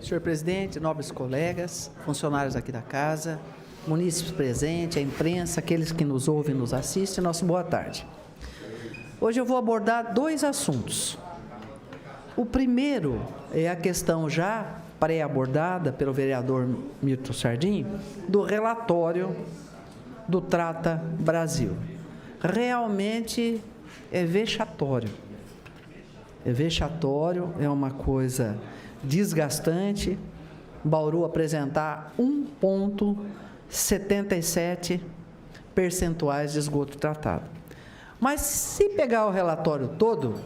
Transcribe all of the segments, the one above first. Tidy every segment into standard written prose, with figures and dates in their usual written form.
Senhor presidente, nobres colegas, funcionários aqui da casa, munícipes presentes, a imprensa, aqueles que nos ouvem e nos assistem, nossa boa tarde. Hoje eu vou abordar dois assuntos. O primeiro é a questão já pré-abordada pelo vereador Milton Sardim, do relatório do Trata Brasil. Realmente é vexatório. É vexatório, é uma coisa desgastante. Bauru apresentar 1,77 percentuais de esgoto tratado. Mas se pegar o relatório todo,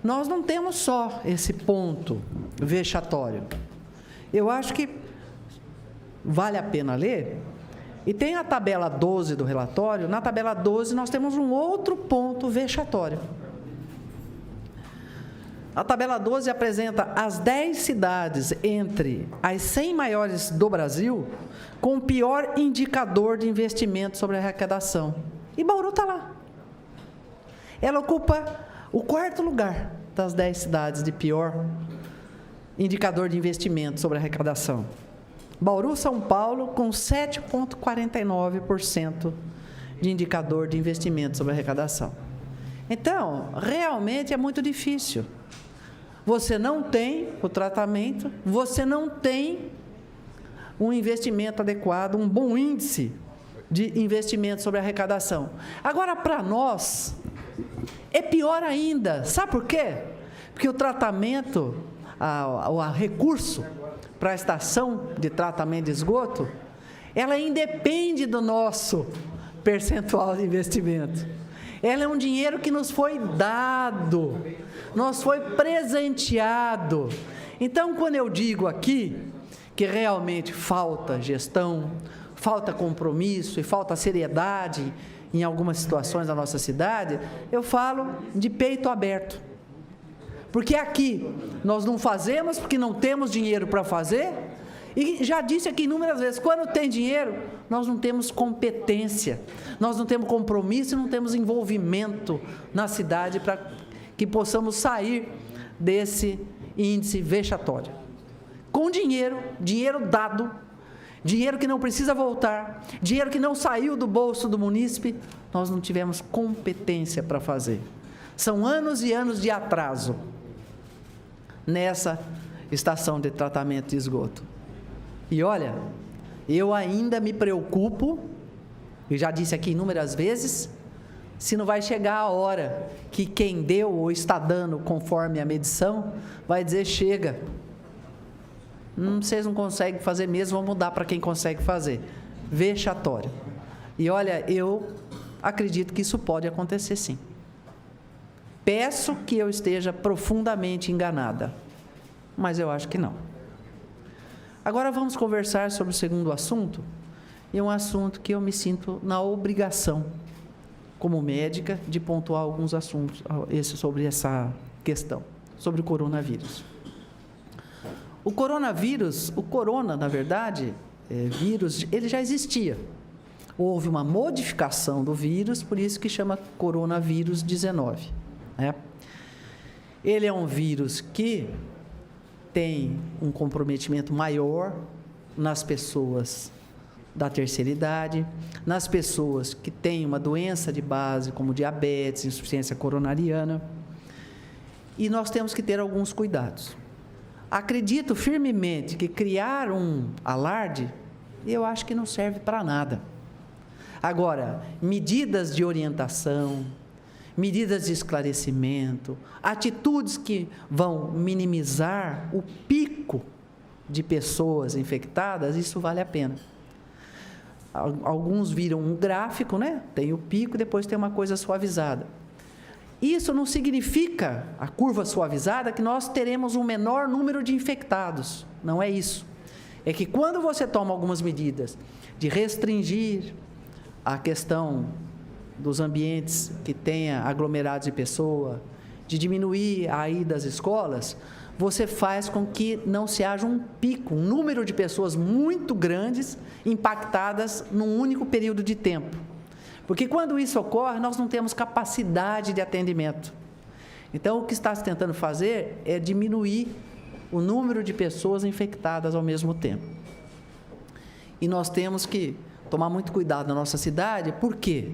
nós não temos só esse ponto vexatório. Eu acho que vale a pena ler. E tem a tabela 12 do relatório. Na tabela 12 nós temos um outro ponto vexatório. A tabela 12 apresenta as 10 cidades entre as 100 maiores do Brasil com o pior indicador de investimento sobre a arrecadação. E Bauru está lá. Ela ocupa o quarto lugar das 10 cidades de pior indicador de investimento sobre a arrecadação. Bauru, São Paulo, com 7,49% de indicador de investimento sobre a arrecadação. Então, realmente é muito difícil. Você não tem o tratamento, você não tem um investimento adequado, um bom índice de investimento sobre a arrecadação. Agora, para nós, é pior ainda. Sabe por quê? Porque o tratamento, o recurso para a estação de tratamento de esgoto, ela independe do nosso percentual de investimento. Ela é um dinheiro que nos foi dado, nos foi presenteado. Então, quando eu digo aqui que realmente falta gestão, falta compromisso e falta seriedade em algumas situações da nossa cidade, eu falo de peito aberto. Porque aqui nós não fazemos porque não temos dinheiro para fazer, e já disse aqui inúmeras vezes, quando tem dinheiro, nós não temos competência, nós não temos compromisso e não temos envolvimento na cidade para que possamos sair desse índice vexatório. Com dinheiro, dinheiro dado, dinheiro que não precisa voltar, dinheiro que não saiu do bolso do munícipe, nós não tivemos competência para fazer. São anos e anos de atraso nessa estação de tratamento de esgoto. E olha, eu ainda me preocupo, eu já disse aqui inúmeras vezes, se não vai chegar a hora que quem deu ou está dando conforme a medição, vai dizer, chega, vocês não conseguem fazer mesmo, vão mudar para quem consegue fazer. Vexatório. E olha, eu acredito que isso pode acontecer sim. Peço que eu esteja profundamente enganada, mas eu acho que não. Agora vamos conversar sobre o segundo assunto, e um assunto que eu me sinto na obrigação, como médica, de pontuar alguns assuntos sobre essa questão, sobre o coronavírus. O coronavírus, o corona, na verdade, vírus, ele já existia. Houve uma modificação do vírus, por isso que chama coronavírus 19. Né? Ele é um vírus que tem um comprometimento maior nas pessoas da terceira idade, nas pessoas que têm uma doença de base, como diabetes, insuficiência coronariana, e nós temos que ter alguns cuidados. Acredito firmemente que criar um alarde, eu acho que não serve para nada. Agora, medidas de orientação, medidas de esclarecimento, atitudes que vão minimizar o pico de pessoas infectadas, isso vale a pena. Alguns viram um gráfico, né? Tem o pico, depois tem uma coisa suavizada. Isso não significa, a curva suavizada, que nós teremos um menor número de infectados. Não é isso. É que quando você toma algumas medidas de restringir a questão dos ambientes que tenha aglomerados de pessoa, de diminuir a ida às escolas, você faz com que não se haja um pico, um número de pessoas muito grandes impactadas num único período de tempo. Porque quando isso ocorre, nós não temos capacidade de atendimento. Então, o que está se tentando fazer é diminuir o número de pessoas infectadas ao mesmo tempo. E nós temos que tomar muito cuidado na nossa cidade, por quê?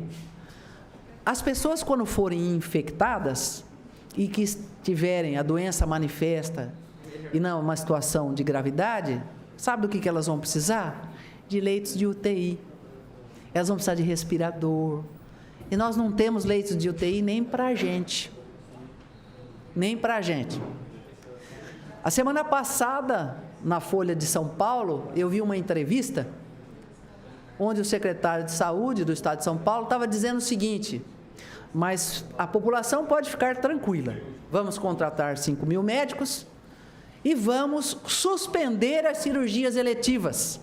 As pessoas, quando forem infectadas e que tiverem a doença manifesta e não uma situação de gravidade, sabe do que elas vão precisar? De leitos de UTI. Elas vão precisar de respirador. E nós não temos leitos de UTI nem para a gente. Nem para a gente. A semana passada, na Folha de São Paulo, eu vi uma entrevista onde o secretário de Saúde do Estado de São Paulo estava dizendo o seguinte: mas a população pode ficar tranquila, vamos contratar 5.000 médicos e vamos suspender as cirurgias eletivas,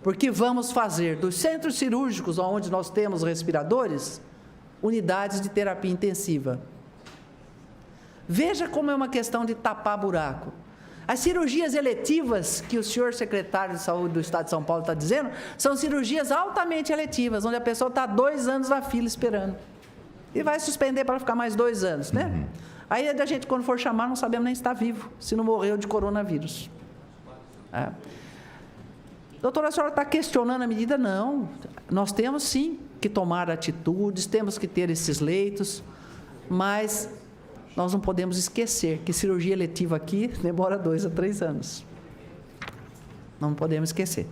porque vamos fazer dos centros cirúrgicos, onde nós temos respiradores, unidades de terapia intensiva. Veja como é uma questão de tapar buraco. As cirurgias eletivas que o senhor secretário de Saúde do Estado de São Paulo está dizendo, são cirurgias altamente eletivas, onde a pessoa está 2 anos na fila esperando. E vai suspender para ficar mais 2 anos, né? Uhum. Aí a gente, quando for chamar, não sabemos nem se está vivo, se não morreu de coronavírus. É. Doutora, a senhora está questionando a medida? Não. Nós temos, sim, que tomar atitudes, temos que ter esses leitos, mas nós não podemos esquecer que cirurgia eletiva aqui demora 2 a 3 anos. Não podemos esquecer.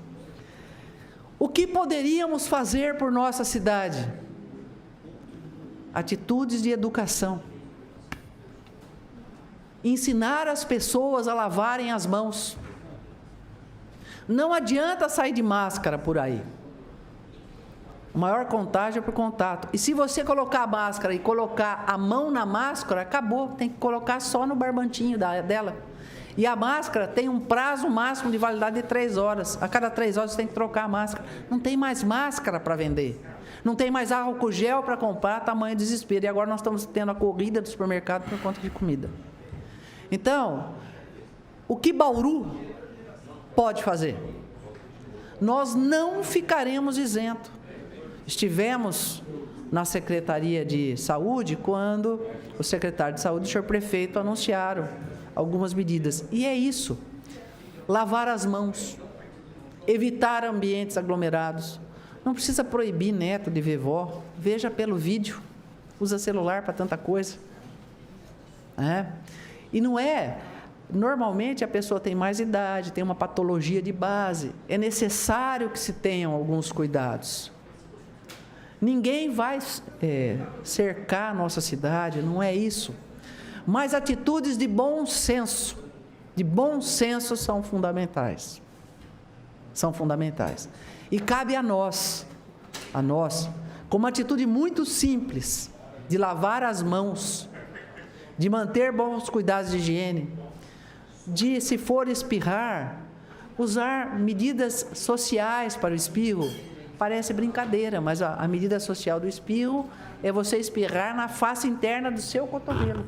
O que poderíamos fazer por nossa cidade? Atitudes de educação. Ensinar as pessoas a lavarem as mãos. Não adianta sair de máscara por aí. O maior contágio é por contato. E se você colocar a máscara e colocar a mão na máscara, acabou. Tem que colocar só no barbantinho dela. E a máscara tem um prazo máximo de validade de 3 horas. A cada 3 horas você tem que trocar a máscara. Não tem mais máscara para vender. Não tem mais álcool gel para comprar, tamanho desespero. E agora nós estamos tendo a corrida do supermercado por conta de comida. Então, o que Bauru pode fazer? Nós não ficaremos isentos. Estivemos na Secretaria de Saúde quando o secretário de Saúde e o senhor prefeito anunciaram algumas medidas. E é isso, lavar as mãos, evitar ambientes aglomerados. Não precisa proibir neto de ver vó, veja pelo vídeo, usa celular para tanta coisa. E não é... Normalmente a pessoa tem mais idade, tem uma patologia de base, é necessário que se tenham alguns cuidados. Ninguém vai cercar a nossa cidade, não é isso. Mas atitudes de bom senso são fundamentais. São fundamentais. E cabe a nós, com uma atitude muito simples, de lavar as mãos, de manter bons cuidados de higiene, de, se for espirrar, usar medidas sociais para o espirro. Parece brincadeira, mas a medida social do espirro é você espirrar na face interna do seu cotovelo.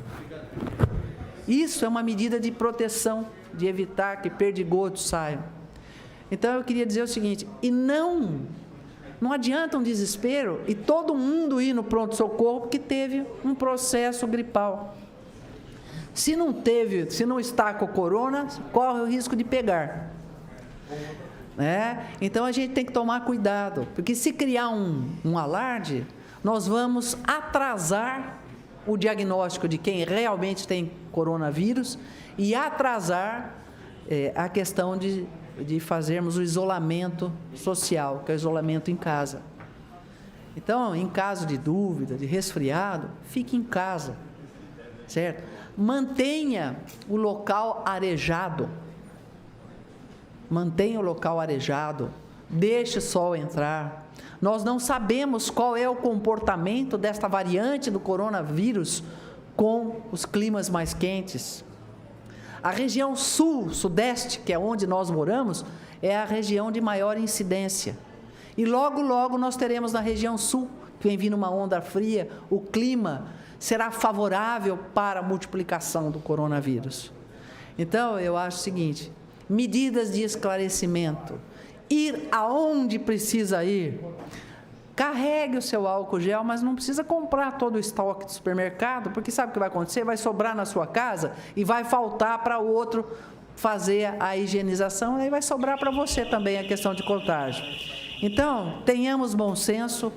Isso é uma medida de proteção, de evitar que perdigotos saiam. Então eu queria dizer o seguinte, e não adianta um desespero e todo mundo ir no pronto-socorro porque teve um processo gripal. Se não está com corona, corre o risco de pegar. Então a gente tem que tomar cuidado, porque se criar um alarde, nós vamos atrasar o diagnóstico de quem realmente tem coronavírus e atrasar a questão de fazermos o isolamento social, que é o isolamento em casa. Então, em caso de dúvida, de resfriado, fique em casa, certo? Mantenha o local arejado. Mantenha o local arejado, deixe o sol entrar. Nós não sabemos qual é o comportamento desta variante do coronavírus com os climas mais quentes. A região sul, sudeste, que é onde nós moramos, é a região de maior incidência. E logo, logo nós teremos na região sul, que vem vindo uma onda fria, o clima será favorável para a multiplicação do coronavírus. Então, eu acho o seguinte, medidas de esclarecimento, ir aonde precisa ir, carregue o seu álcool gel, mas não precisa comprar todo o estoque do supermercado, porque sabe o que vai acontecer? Vai sobrar na sua casa e vai faltar para o outro fazer a higienização, aí vai sobrar para você também a questão de contágio. Então, tenhamos bom senso,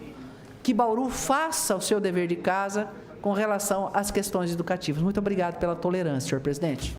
que Bauru faça o seu dever de casa com relação às questões educativas. Muito obrigado pela tolerância, senhor presidente.